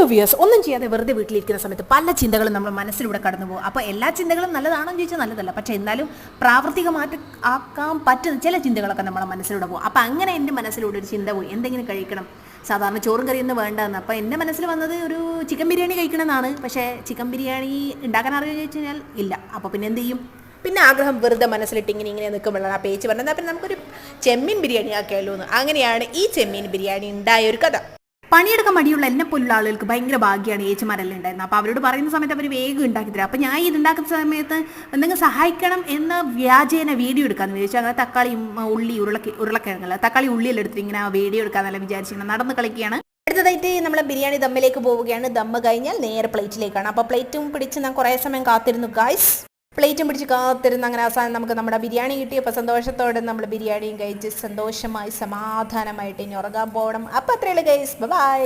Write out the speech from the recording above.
Hello viewers, ഒന്നും ചെയ്യാതെ വെറുതെ വീട്ടിലിരിക്കുന്ന സമയത്ത് പല ചിന്തകളും നമ്മുടെ മനസ്സിലൂടെ കടന്നു പോകും. അപ്പോൾ എല്ലാ ചിന്തകളും നല്ലതാണോ എന്ന് ചോദിച്ചാൽ നല്ലതല്ല, പക്ഷേ എന്നാലും പ്രാവർത്തികമായിട്ട് ആക്കാൻ പറ്റുന്ന ചില ചിന്തകളൊക്കെ നമ്മളെ മനസ്സിലൂടെ പോകും. അപ്പോൾ അങ്ങനെ എൻ്റെ മനസ്സിലൂടെ ഒരു ചിന്ത പോയി, എന്തെങ്കിലും കഴിക്കണം, സാധാരണ ചോറും കറിയൊന്നും വേണ്ടെന്ന്. അപ്പോൾ എൻ്റെ മനസ്സിൽ വന്നത് ഒരു ചിക്കൻ ബിരിയാണി കഴിക്കണമെന്നാണ്. പക്ഷേ ചിക്കൻ ബിരിയാണി ഉണ്ടാക്കാൻ അറിയുമോ ചോദിച്ചു കഴിഞ്ഞാൽ ഇല്ല. അപ്പോൾ പിന്നെ എന്ത് ചെയ്യും? പിന്നെ ആഗ്രഹം വെറുതെ മനസ്സിലിട്ട് ഇങ്ങനെ നിൽക്കുമ്പോഴാണ് ആ പേച്ച് പറഞ്ഞത്, അപ്പം നമുക്കൊരു ചെമ്മീൻ ബിരിയാണി ആക്കിയാലോ എന്ന്. അങ്ങനെയാണ് ഈ ചെമ്മീൻ ബിരിയാണി ഉണ്ടായ ഒരു കഥ. പണിയെടുക്കാൻ മടിയുള്ള എന്നെ പോലുള്ള ആളുകൾക്ക് ഭയങ്കര ഭാഗ്യമാണ് ഏച്ചിമാരെല്ലാം ഉണ്ടായിരുന്നത്. അപ്പോൾ അവരോട് പറയുന്ന സമയത്ത് അവർ വേഗം ഉണ്ടാക്കി തരാം. അപ്പോൾ ഞാൻ ഇത് ഉണ്ടാക്കുന്ന സമയത്ത് എന്തെങ്കിലും സഹായിക്കണം എന്ന വ്യാജേന വീഡിയോ എടുക്കാമെന്ന് വിചാരിച്ചു. അങ്ങനെ തക്കാളി, ഉള്ളി, ഉരുളക്കിഴങ്ങല്ല, തക്കാളി ഉള്ളിയെല്ലാം എടുത്തിട്ട് ഇങ്ങനെ വീഡിയോ എടുക്കാമെന്നല്ല വിചാരിച്ചിങ്ങനെ നടന്ന് കളിക്കുകയാണ്. അടുത്തതായിട്ട് നമ്മൾ ബിരിയാണി ദമ്മിലേക്ക് പോവുകയാണ്. ദമ്മ് കഴിഞ്ഞാൽ നേരെ പ്ലേറ്റിലേക്കാണ്. അപ്പോൾ പ്ലേറ്റും പിടിച്ച് ഞാൻ കുറേ സമയം കാത്തിരുന്നു ഗായ്സ്. പ്ലേറ്റും പിടിച്ച് കാത്തിരുന്ന് അങ്ങനെ അവസാനം നമുക്ക് നമ്മുടെ ബിരിയാണി കിട്ടി. അപ്പോൾ സന്തോഷത്തോടെ നമ്മൾ ബിരിയാണിയും കഴിച്ച് സന്തോഷമായി സമാധാനമായിട്ട് ഇനി ഉറങ്ങാൻ പോകണം. അപ്പോൾ അത്രയുള്ളൂ ഗൈസ്, ബൈ.